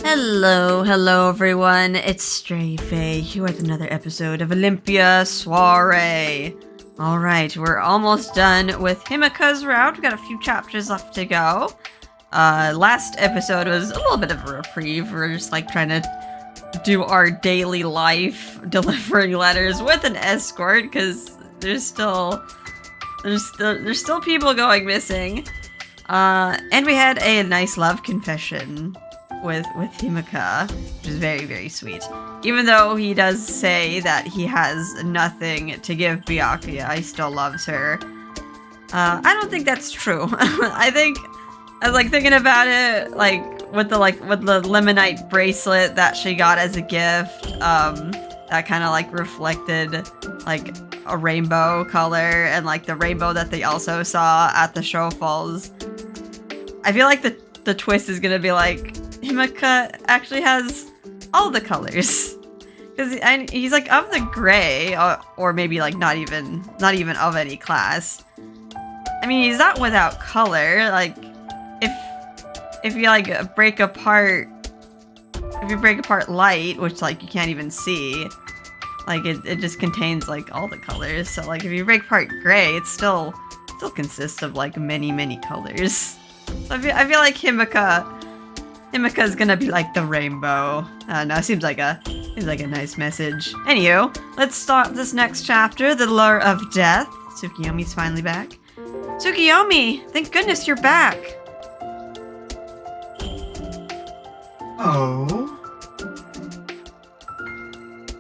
Hello everyone, it's Stray Faye here with another episode of Olympia Soiree. Alright, we're almost done with Himuka's route. We've got a few chapters left to go. Last episode was a little bit of a reprieve. We're just like trying to do our daily life, delivering letters with an escort, because there's still people going missing. And we had a nice love confession with Himuka, which is very, very sweet. Even though he does say that he has nothing to give Byakuya, he still loves her. I don't think that's true. I was like thinking about it, like with the limonite bracelet that she got as a gift, that kind of like reflected like a rainbow color, and like the rainbow that they also saw at the show falls. I feel like the twist is gonna be like Himuka actually has all the colors, because he's like of the gray, or maybe like not even of any class. I mean, he's not without color. Like if you like break apart light, which like you can't even see, like it just contains like all the colors. So like if you break apart gray, it still consists of like many colors. So I feel like Himuka's gonna be like the rainbow. No, seems like a nice message. Anywho, let's start this next chapter, the lure of death. Tsukiyomi's finally back. Tsukiyomi, thank goodness you're back. Oh?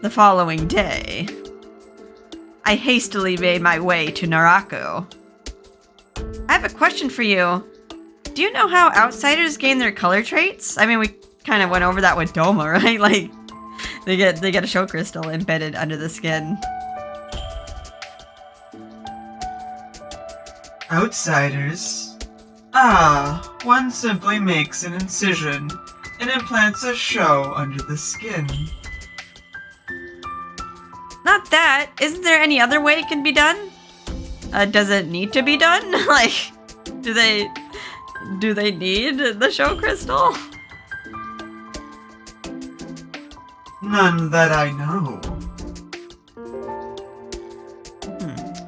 The following day, I hastily made my way to Narako. I have a question for you. Do you know how outsiders gain their color traits? I mean, we kind of went over that with Doma, right? Like, they get a show crystal embedded under the skin. Outsiders? One simply makes an incision and implants a show under the skin. Not that. Isn't there any other way it can be done? Does it need to be done? Like, do they need the show crystal? None that I know.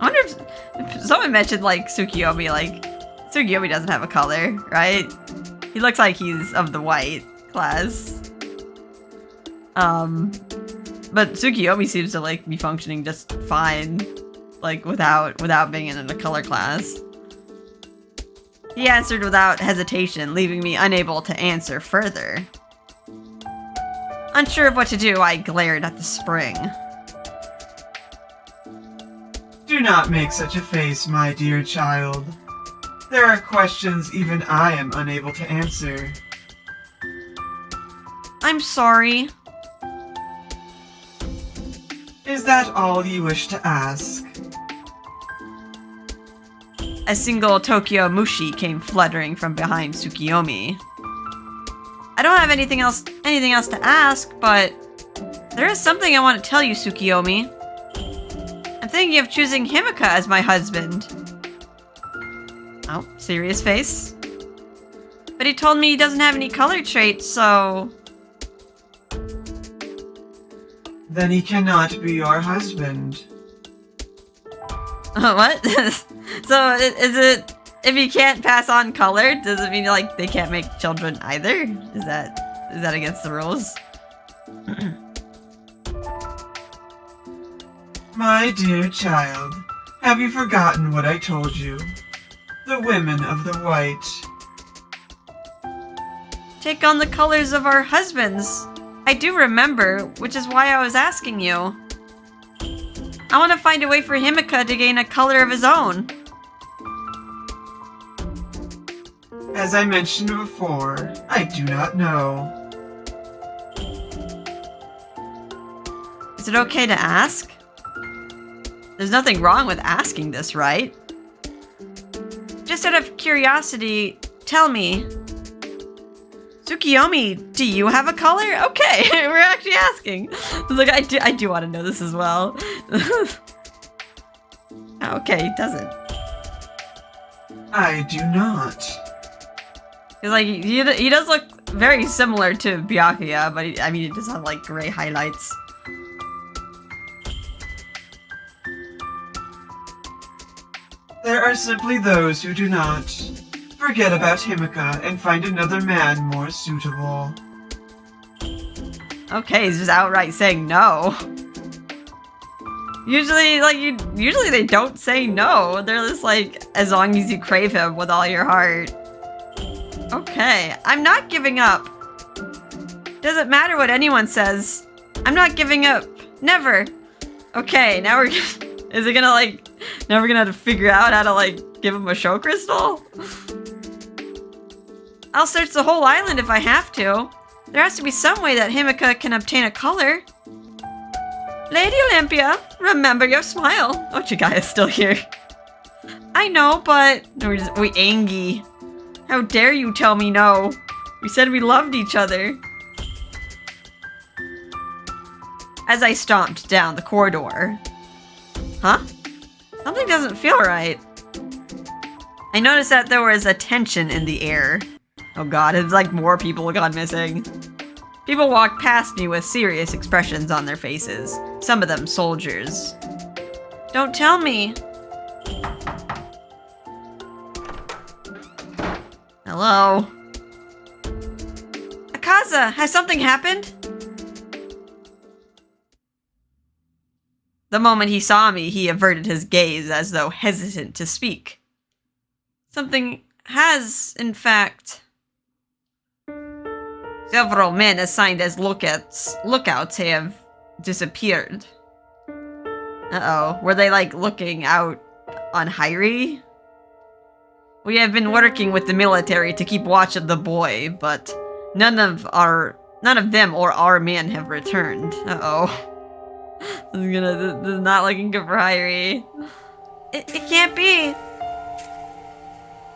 I wonder if someone mentioned like Tsukiyomi, like Tsukiyomi doesn't have a color, right? He looks like he's of the white class. But Tsukiyomi seems to like be functioning just fine, like without being in a color class. He answered without hesitation, leaving me unable to answer further. Unsure of what to do, I glared at the spring. Do not make such a face, my dear child. There are questions even I am unable to answer. I'm sorry. Is that all you wish to ask? A single Tokyo Mushi came fluttering from behind Tsukiyomi. I don't have anything else to ask, but there is something I want to tell you, Tsukiyomi. I'm thinking of choosing Himuka as my husband. Oh, serious face. But he told me he doesn't have any color traits, so... Then he cannot be your husband. What? So, is it... If you can't pass on color, does it mean, like, they can't make children either? Is that against the rules? My dear child, have you forgotten what I told you? The women of the white. Take on the colors of our husbands. I do remember, which is why I was asking you. I want to find a way for Himuka to gain a color of his own. As I mentioned before, I do not know. Is it okay to ask? There's nothing wrong with asking this, right? Just out of curiosity, tell me. Tsukiyomi, do you have a color? Okay, we're actually asking. Like, I do want to know this as well. Okay, he doesn't. I do not. He's like, he does look very similar to Byakuya, but I mean, it does have like gray highlights. There are simply those who do not. Forget about Himuka and find another man more suitable. Okay, he's just outright saying no. Usually, usually they don't say no. They're just like, as long as you crave him with all your heart. Okay, I'm not giving up. Doesn't matter what anyone says. I'm not giving up. Never. Okay, now we're is it gonna like, now we're gonna have to figure out how to like, give him a show crystal? I'll search the whole island if I have to. There has to be some way that Himuka can obtain a color. Lady Olympia, remember your smile. Oh, Chiguya's still here. I know, but... we angry. How dare you tell me no? We said we loved each other. As I stomped down the corridor. Huh? Something doesn't feel right. I noticed that there was a tension in the air. Oh god, it's like more people gone missing. People walked past me with serious expressions on their faces. Some of them soldiers. Don't tell me. Hello? Akaza, has something happened? The moment he saw me, he averted his gaze as though hesitant to speak. Something has, in fact... Several men assigned as lookouts have disappeared. Uh-oh. Were they, like, looking out on Hyrie? We have been working with the military to keep watch of the boy, but none of them or our men have returned. Uh-oh. This is not looking good for Hyrie. It can't be.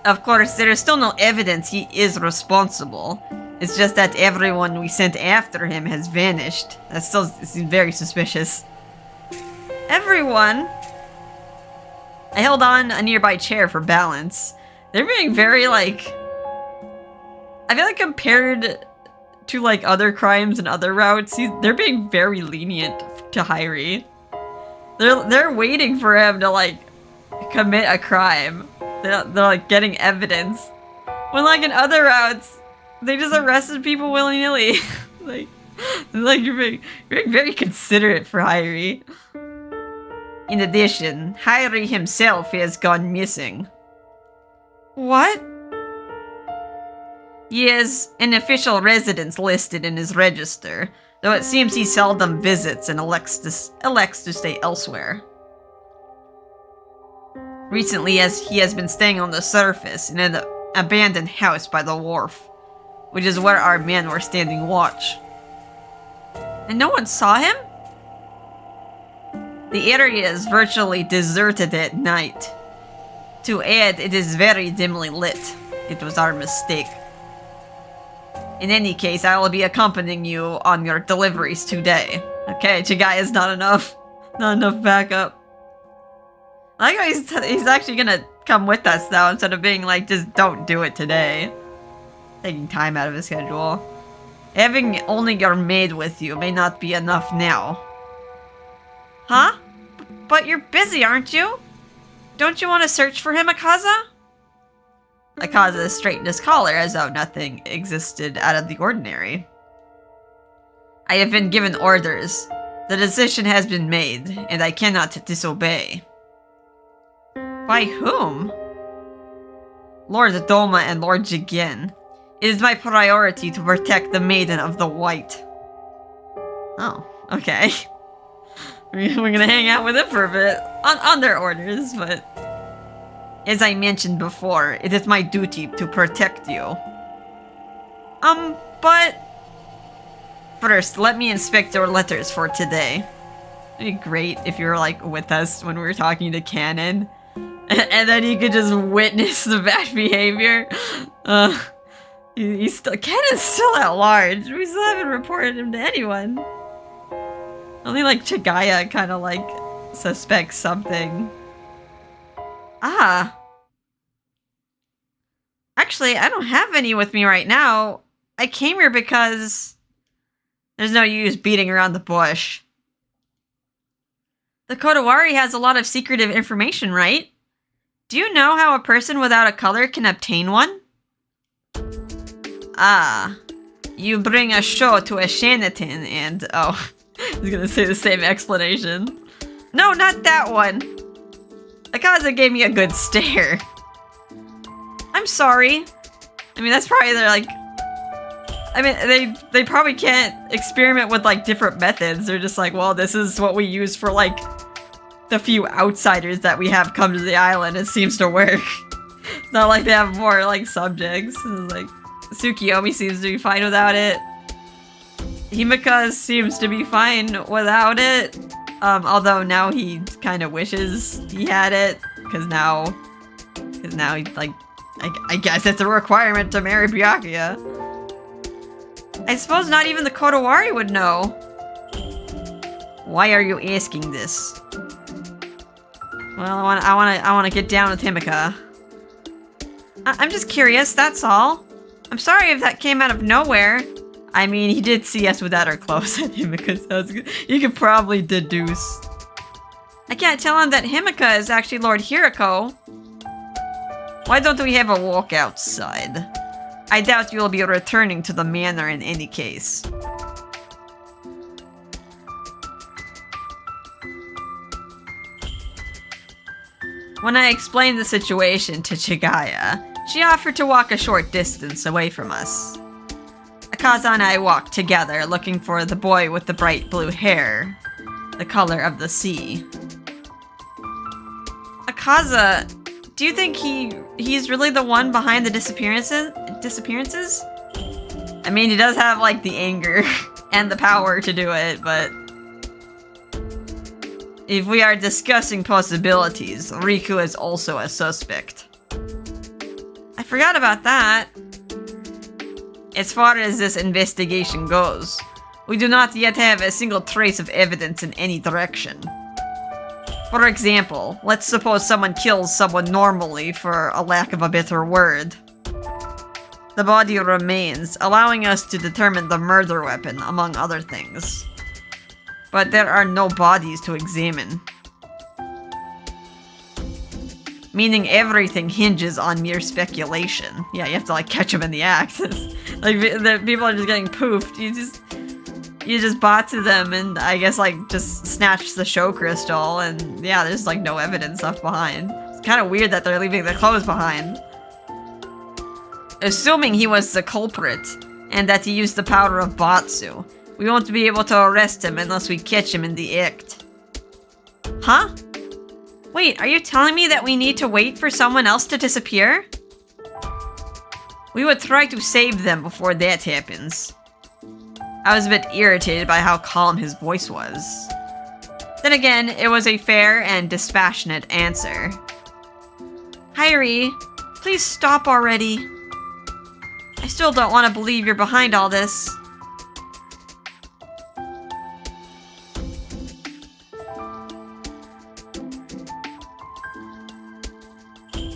Of course, there is still no evidence he is responsible. It's just that everyone we sent after him has vanished. That still seems very suspicious. Everyone? I held on a nearby chair for balance. They're being very, like... I feel like compared to, like, other crimes and other routes, they're being very lenient to Hyrie. They're waiting for him to, like, commit a crime. They're like, getting evidence. When, like, in other routes... They just arrested people willy-nilly. like you're being very considerate for Hyrie. In addition, Hyrie himself has gone missing. What? He has an official residence listed in his register, though it seems he seldom visits and elects to stay elsewhere. Recently, he has been staying on the surface in an abandoned house by the wharf, which is where our men were standing watch. And no one saw him? The area is virtually deserted at night. To add, it is very dimly lit. It was our mistake. In any case, I will be accompanying you on your deliveries today. Okay, Chiguya is not enough. Not enough backup. I like how he's actually gonna come with us now instead of being like, just don't do it today. Taking time out of his schedule. Having only your maid with you may not be enough now. Huh? But you're busy, aren't you? Don't you want to search for him, Akaza? Akaza straightened his collar as though nothing existed out of the ordinary. I have been given orders. The decision has been made, and I cannot disobey. By whom? Lord Doma and Lord Jigen. It is my priority to protect the Maiden of the White. Oh, okay. We're gonna hang out with him for a bit. On their orders, but... As I mentioned before, it is my duty to protect you. But... First, let me inspect your letters for today. It'd be great if you were, like, with us when we were talking to Canon. And then you could just witness the bad behavior. Canon's still at large. We still haven't reported him to anyone. Only, like, Chiguya kind of, like, suspects something. Ah. Actually, I don't have any with me right now. I came here because there's no use beating around the bush. The Kodawari has a lot of secretive information, right? Do you know how a person without a color can obtain one? Ah, you bring a show to a Shanaton and... Oh, I was gonna say the same explanation. No, not that one. Akaza gave me a good stare. I'm sorry. I mean, that's probably their, like... I mean, they probably can't experiment with, like, different methods. They're just like, well, this is what we use for, like, the few outsiders that we have come to the island. It seems to work. It's not like they have more, like, subjects. It's like, Tsukiyomi seems to be fine without it. Himuka seems to be fine without it. Although now he kind of wishes he had it. Because now he, like, I guess it's a requirement to marry Byakuya. I suppose not even the Kodawari would know. Why are you asking this? Well, I wanna get down with Himuka. I'm just curious, that's all. I'm sorry if that came out of nowhere. I mean, he did see us without our clothes at Himuka's house. You could probably deduce. I can't tell him that Himuka is actually Lord Hirako. Why don't we have a walk outside? I doubt you will be returning to the manor in any case. When I explained the situation to Chigaya, she offered to walk a short distance away from us. Akaza and I walked together, looking for the boy with the bright blue hair, the color of the sea. Akaza, do you think he's really the one behind the disappearances? I mean, he does have, like, the anger and the power to do it, but... If we are discussing possibilities, Riku is also a suspect. I forgot about that. As far as this investigation goes, we do not yet have a single trace of evidence in any direction. For example, let's suppose someone kills someone normally for a lack of a better word. The body remains, allowing us to determine the murder weapon, among other things. But there are no bodies to examine. Meaning everything hinges on mere speculation. Yeah, you have to, like, catch them in the act. Like, the people are just getting poofed. You just bot to them and, I guess, like, just snatch the show crystal, and yeah, there's, like, no evidence left behind. It's kind of weird that they're leaving the clothes behind. Assuming he was the culprit, and that he used the power of Batsu, we won't be able to arrest him unless we catch him in the act. Huh? Wait, are you telling me that we need to wait for someone else to disappear? We would try to save them before that happens. I was a bit irritated by how calm his voice was. Then again, it was a fair and dispassionate answer. Hairi, please stop already. I still don't want to believe you're behind all this.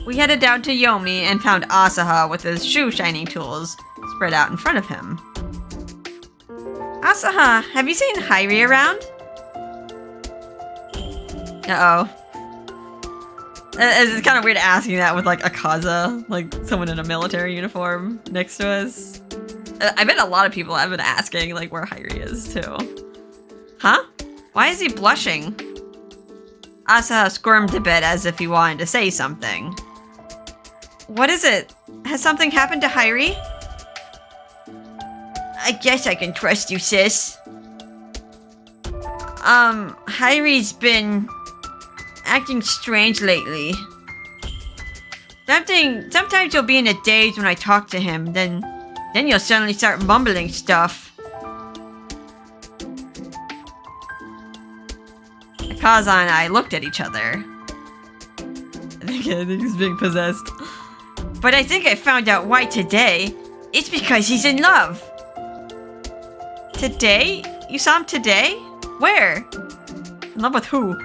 We headed down to Yomi and found Asaha with his shoe shining tools spread out in front of him. Asaha, have you seen Hairi around? Uh-oh. It's kind of weird asking that with, like, Akaza, like, someone in a military uniform next to us. I bet a lot of people have been asking, like, where Hairi is, too. Huh? Why is he blushing? Asaha squirmed a bit as if he wanted to say something. What is it? Has something happened to Hairi? I guess I can trust you, sis. Hairi's been acting strange lately. Sometimes you'll be in a daze when I talk to him, then you'll suddenly start mumbling stuff. Akaza and I looked at each other. I think he's being possessed. But I think I found out why today. It's because he's in love. Today? You saw him today? Where? In love with who?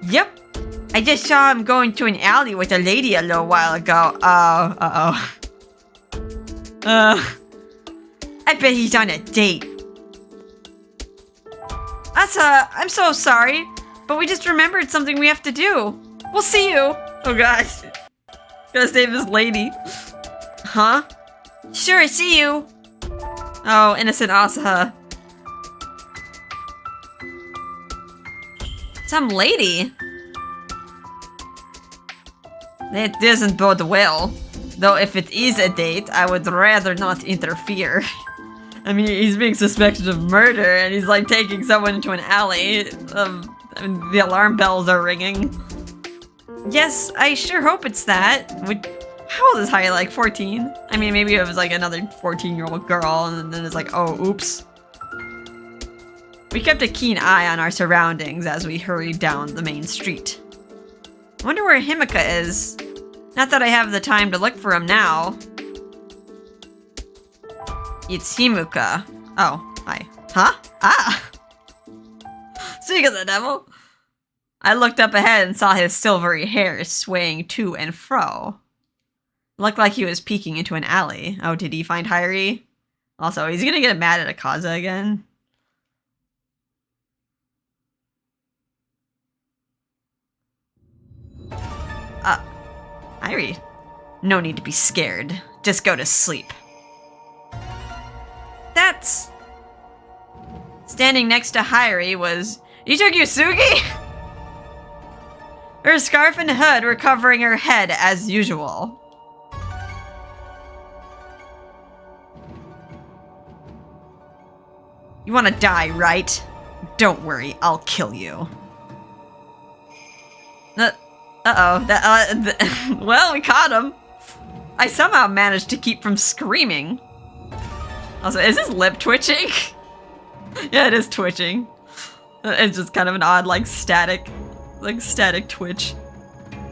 Yep. I just saw him going to an alley with a lady a little while ago. I bet he's on a date. Asa, I'm so sorry, but we just remembered something we have to do. We'll see you. Oh gosh. Gotta save this lady. Huh? Sure, see you. Oh, innocent Asa. Some lady? It doesn't bode well. Though if it is a date, I would rather not interfere. I mean, he's being suspected of murder, and he's like taking someone into an alley. I mean, the alarm bells are ringing. Yes, I sure hope it's that. How old is Hai? Like 14? I mean, maybe it was like another 14-year-old girl, and then it's like, oh, oops. We kept a keen eye on our surroundings as we hurried down the main street. I wonder where Himuka is. Not that I have the time to look for him now. It's Himuka. Oh, hi. Huh? Ah! Speak of the devil! I looked up ahead and saw his silvery hair swaying to and fro. Looked like he was peeking into an alley. Oh, did he find Hyrie? Also, he's gonna get mad at Akaza again. Hyrie. No need to be scared. Just go to sleep. That's... Standing next to Hyrie was... Yusugi? Her scarf and hood were covering her head as usual. You want to die, right? Don't worry, I'll kill you. Well, we caught him. I somehow managed to keep from screaming. Also, is his lip twitching? Yeah, it is twitching. It's just kind of an odd, static twitch.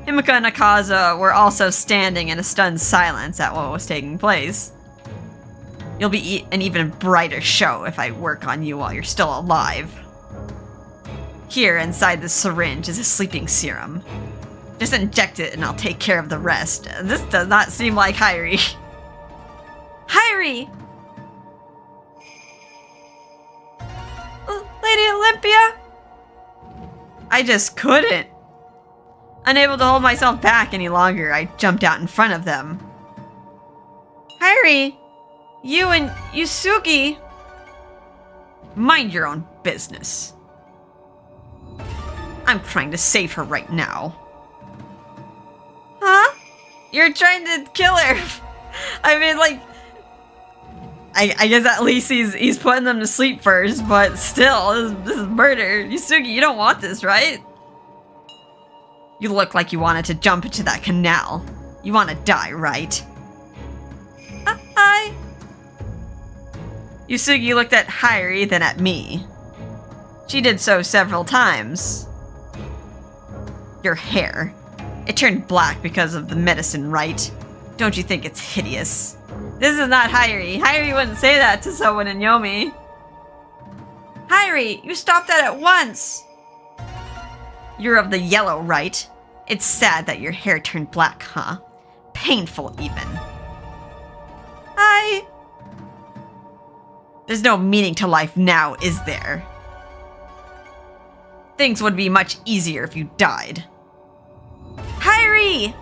Himuka and Akaza were also standing in a stunned silence at what was taking place. You'll be an even brighter show if I work on you while you're still alive. Here, inside this syringe, is a sleeping serum. Just inject it and I'll take care of the rest. This does not seem like Hyrie. Hyrie! Lady Olympia? I just couldn't. Unable to hold myself back any longer, I jumped out in front of them. Hyrie! You and Yusugi! Mind your own business. I'm trying to save her right now. Huh? You're trying to kill her. I mean, I guess at least he's putting them to sleep first, but still, this is murder. Yusugi, you don't want this, right? You look like you wanted to jump into that canal. You want to die, right? Hi. Yusugi looked at Hyrie, then at me. She did so several times. Your hair. It turned black because of the medicine, right? Don't you think it's hideous? This is not Hyrie. Hyrie wouldn't say that to someone in Yomi. Hyrie, you stopped that at once! You're of the yellow, right? It's sad that your hair turned black, huh? Painful, even. There's no meaning to life now, is there? Things would be much easier if you died. Hyrie!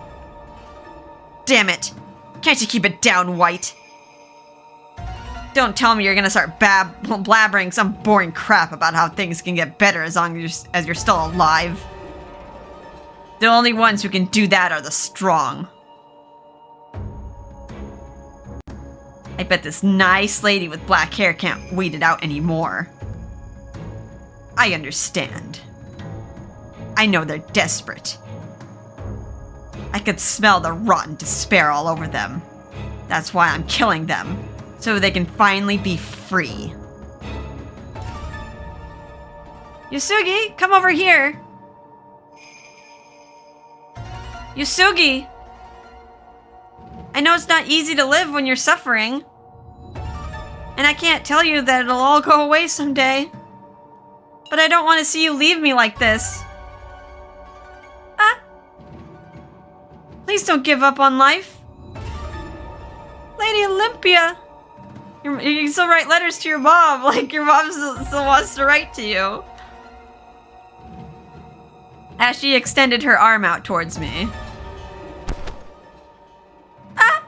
Damn it! Can't you keep it down, White? Don't tell me you're gonna start blabbering some boring crap about how things can get better as long as you're still alive. The only ones who can do that are the strong. I bet this nice lady with black hair can't wait it out anymore. I understand. I know they're desperate. I could smell the rotten despair all over them. That's why I'm killing them, so they can finally be free. Yusugi, come over here. Yusugi! I know it's not easy to live when you're suffering. And I can't tell you that it'll all go away someday. But I don't want to see you leave me like this. Please don't give up on life. Lady Olympia! You can still write letters to your mom. Like, your mom still wants to write to you. As she extended her arm out towards me. Ah!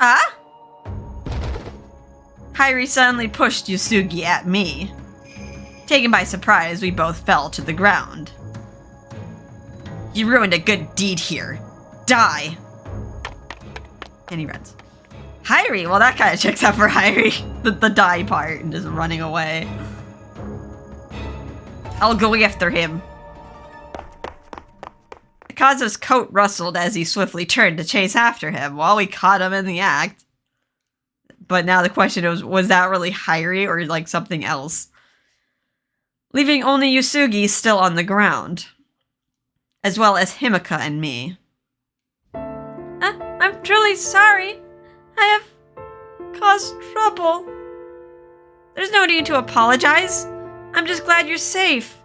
Ah? Kairi suddenly pushed Yusugi at me. Taken by surprise, we both fell to the ground. You ruined a good deed here. Die! And he runs. Kairi, well that kind of checks out for Kairi. The die part and just running away. I'll go after him. Akazu's coat rustled as he swiftly turned to chase after him while we caught him in the act. But now the question was that really Kairi or like something else? Leaving only Yusugi still on the ground. As well as Himuka and me. I'm truly sorry. I have caused trouble. There's no need to apologize. I'm just glad you're safe.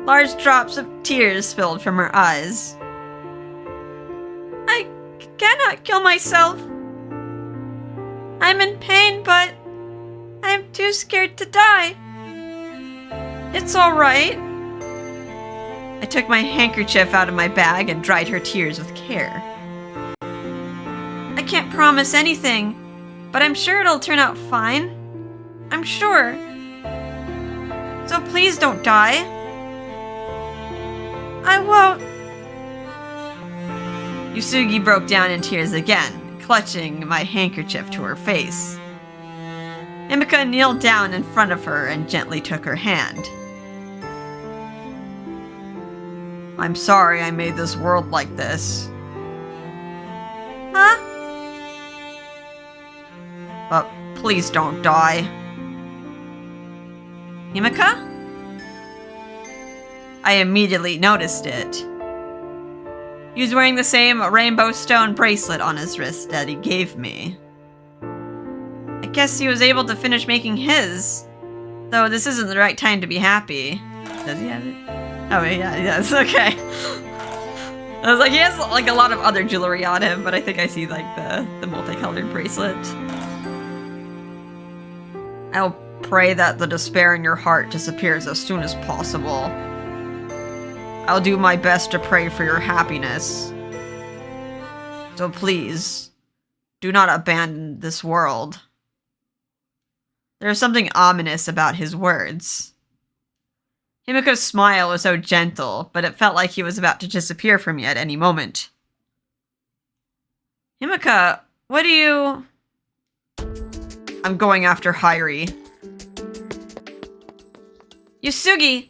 Large drops of tears spilled from her eyes. I cannot kill myself. I'm in pain, but I'm too scared to die. It's alright. I took my handkerchief out of my bag and dried her tears with care. I can't promise anything, but I'm sure it'll turn out fine. I'm sure. So please don't die. I won't. Yusugi broke down in tears again, clutching my handkerchief to her face. Himuka kneeled down in front of her and gently took her hand. I'm sorry I made this world like this. Huh? But please don't die. Himuka? I immediately noticed it. He was wearing the same rainbow stone bracelet on his wrist that he gave me. I guess he was able to finish making his. Though this isn't the right time to be happy. Does he have it? Oh yeah, he does. Okay. I was like, he has like a lot of other jewelry on him, but I think I see like the multicolored bracelet. I'll pray that the despair in your heart disappears as soon as possible. I'll do my best to pray for your happiness. So please, do not abandon this world. There is something ominous about his words. Himuka's smile was so gentle, but it felt like he was about to disappear from me at any moment. Himuka, what do you... I'm going after Kairi. Yusugi,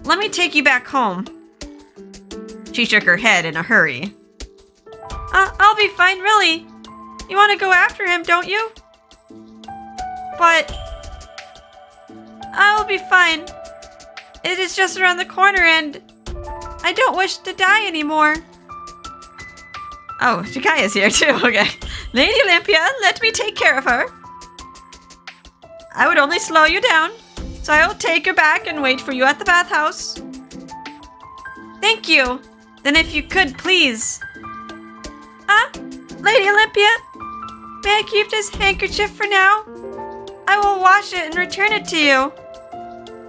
let me take you back home. She shook her head in a hurry. I'll be fine, really. You want to go after him, don't you? But... I'll be fine. It is just around the corner and I don't wish to die anymore. Oh, Shikaya's here too, okay. Lady Olympia, let me take care of her. I would only slow you down, so I will take her back and wait for you at the bathhouse. Thank you. Then if you could, please. Lady Olympia, may I keep this handkerchief for now? I will wash it and return it to you.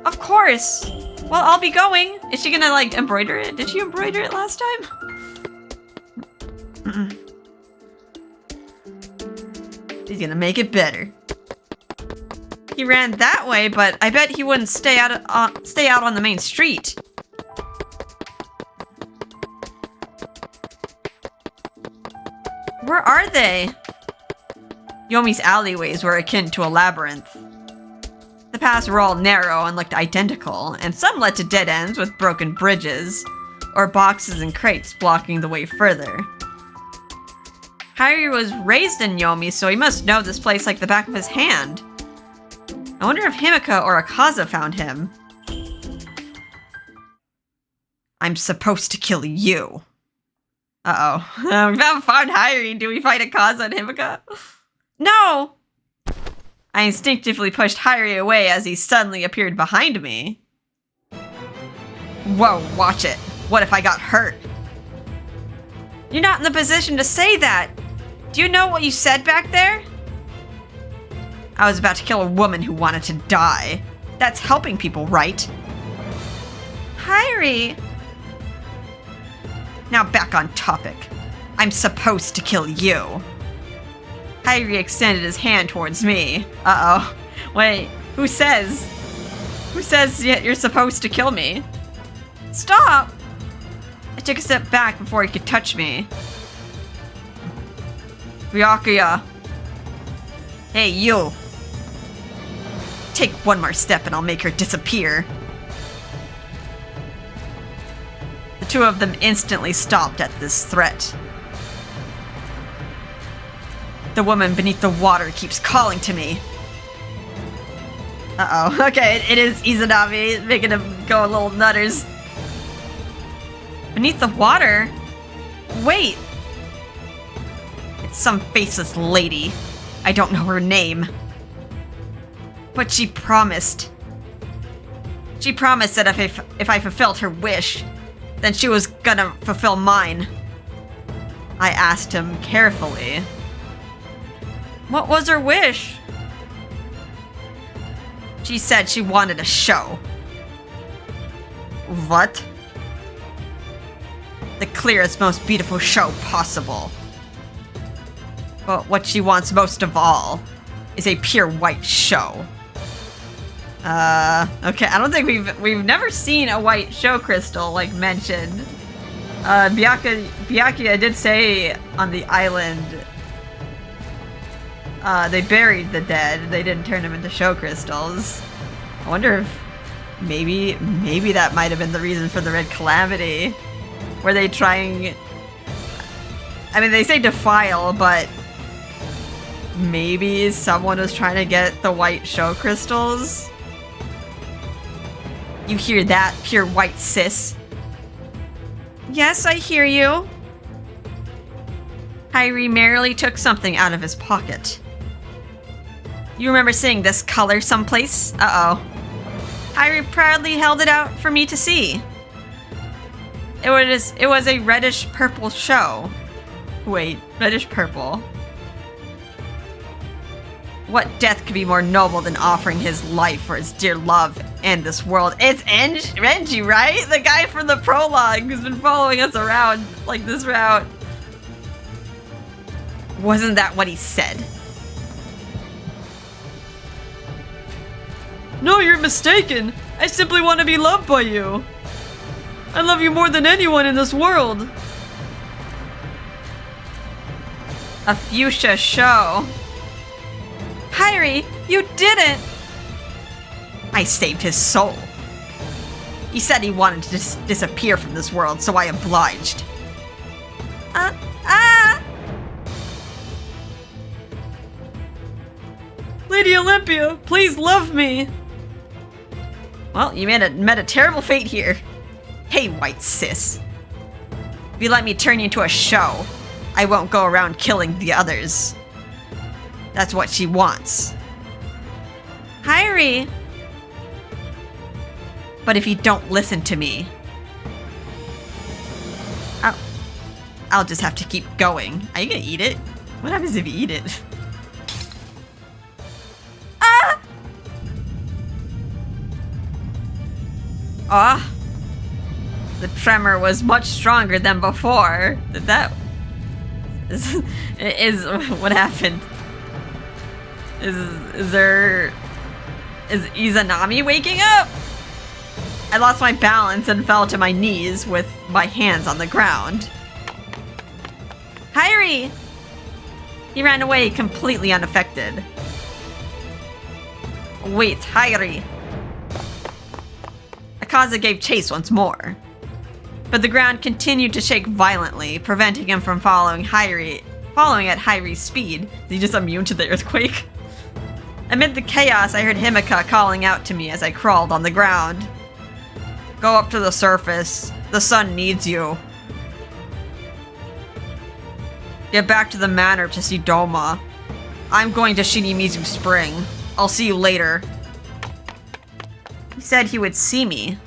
Of course. Well, I'll be going. Is she gonna, like, embroider it? Did she embroider it last time? He's gonna make it better. He ran that way, but I bet he wouldn't stay out on the main street. Where are they? Yomi's alleyways were akin to a labyrinth. The paths were all narrow and looked identical, and some led to dead ends with broken bridges, or boxes and crates blocking the way further. Kairi was raised in Yomi, so he must know this place like the back of his hand. I wonder if Himuka or Akaza found him. I'm supposed to kill you. Uh-oh. We haven't found Kairi. Do we fight Akaza and Himuka? No! I instinctively pushed Kairi away as he suddenly appeared behind me. Whoa, watch it. What if I got hurt? You're not in the position to say that. Do you know what you said back there? I was about to kill a woman who wanted to die. That's helping people, right? Hyrie! Now back on topic. I'm supposed to kill you. Hyrie extended his hand towards me. Uh-oh. Wait, who says? Who says you're supposed to kill me? Stop! I took a step back before he could touch me. Byakuya. Hey, you. Take one more step and I'll make her disappear. The two of them instantly stopped at this threat. The woman beneath the water keeps calling to me. Uh-oh. Okay, it is Izanami making him go a little nutters. Beneath the water? Wait. It's some faceless lady. I don't know her name. But she promised. She promised that if I fulfilled her wish, then she was gonna fulfill mine. I asked him carefully. What was her wish? She said she wanted a show. What? The clearest, most beautiful show possible. But what she wants most of all is a pure white show. Okay, I don't think we've never seen a white show crystal, like, mentioned. Byakuya did say on the island, they buried the dead. They didn't turn them into show crystals. I wonder if maybe that might have been the reason for the Red Calamity. Were they trying... I mean, they say defile, but maybe someone was trying to get the white show crystals? You hear that, pure white sis? Yes, I hear you. Hyrie merrily took something out of his pocket. You remember seeing this color someplace? Uh-oh. Hyrie proudly held it out for me to see. It was a reddish-purple show. Wait, reddish-purple. What death could be more noble than offering his life for his dear love and this world? It's Renji, right? The guy from the prologue who's been following us around like this route. Wasn't that what he said? No, you're mistaken. I simply want to be loved by you. I love you more than anyone in this world. A fuchsia show. Hyrie, you didn't! I saved his soul. He said he wanted to disappear from this world, so I obliged. Lady Olympia, please love me! Well, you met a terrible fate here. Hey, white sis. If you let me turn you into a show, I won't go around killing the others. That's what she wants. Hyrie! But if you don't listen to me, I'll just have to keep going. Are you gonna eat it? What happens if you eat it? Ah! Ah! The tremor was much stronger than before. That is what happened. Is Izanami waking up? I lost my balance and fell to my knees with my hands on the ground. Hyrie! He ran away completely unaffected. Wait, Hyrie. Akaza gave chase once more. But the ground continued to shake violently, preventing him from following at Hyrie's speed. Is he just immune to the earthquake? Amid the chaos, I heard Himuka calling out to me as I crawled on the ground. Go up to the surface. The sun needs you. Get back to the manor to see Doma. I'm going to Shinimizu Spring. I'll see you later. He said he would see me.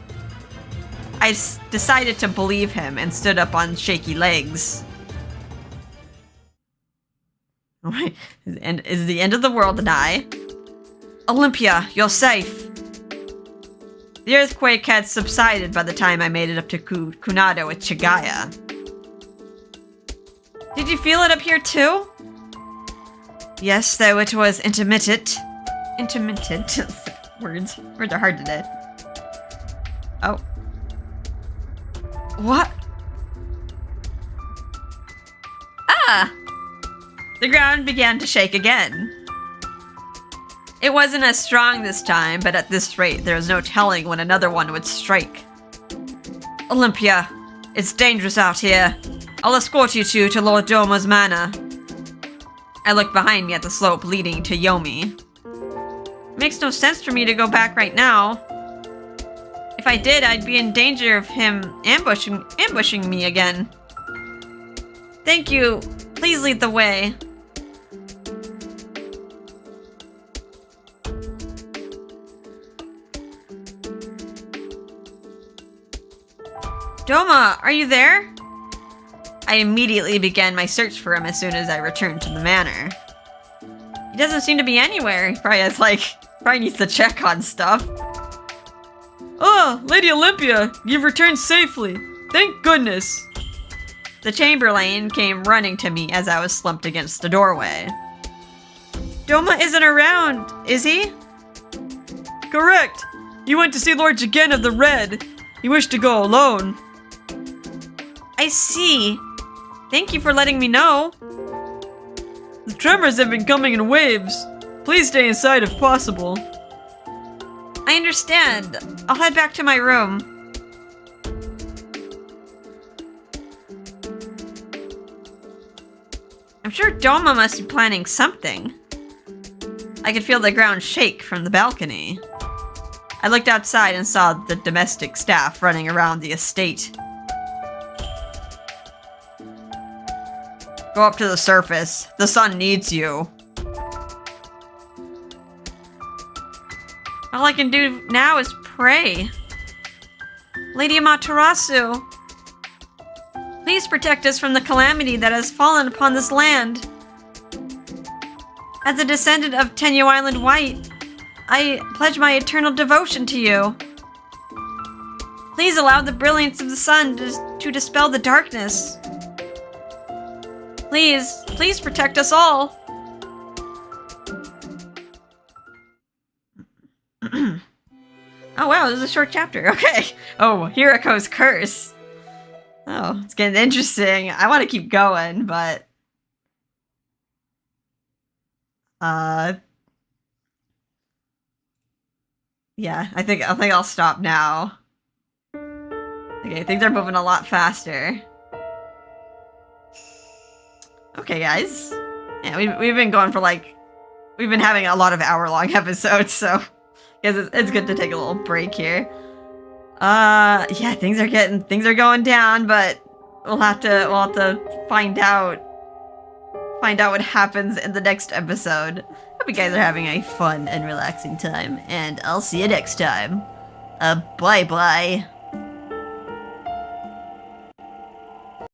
I decided to believe him and stood up on shaky legs. Oh my, is the end of the world nigh? Olympia, you're safe. The earthquake had subsided by the time I made it up to Kunado with Chigaya. Did you feel it up here too? Yes, though it was intermittent. Intermittent. Words are hard today. Oh. What? Ah! The ground began to shake again. It wasn't as strong this time, but at this rate, there was no telling when another one would strike. Olympia, it's dangerous out here. I'll escort you two to Lord Doma's manor. I looked behind me at the slope leading to Yomi. It makes no sense for me to go back right now. If I did, I'd be in danger of him ambushing me again. Thank you. Please lead the way. Doma, are you there? I immediately began my search for him as soon as I returned to the manor. He doesn't seem to be anywhere. He probably needs to check on stuff. Oh, Lady Olympia, you've returned safely. Thank goodness. The Chamberlain came running to me as I was slumped against the doorway. Doma isn't around, is he? Correct. He went to see Lord Jigen of the Red. He wished to go alone. I see. Thank you for letting me know. The tremors have been coming in waves. Please stay inside if possible. I understand. I'll head back to my room. I'm sure Doma must be planning something. I could feel the ground shake from the balcony. I looked outside and saw the domestic staff running around the estate. Go up to the surface. The sun needs you. All I can do now is pray. Lady Amaterasu, please protect us from the calamity that has fallen upon this land. As a descendant of Tenyo Island White, I pledge my eternal devotion to you. Please allow the brilliance of the sun to dispel the darkness. Please protect us all. Oh wow, this is a short chapter. Okay. Oh, Hiriko's curse. Oh, it's getting interesting. I want to keep going, but yeah, I think I'll stop now. Okay, things are moving a lot faster. Okay, guys. Yeah, we've been going for we've been having a lot of hour-long episodes, so I guess it's good to take a little break here. Yeah, things are going down, but we'll have to find out what happens in the next episode. Hope you guys are having a fun and relaxing time, and I'll see you next time. Bye-bye.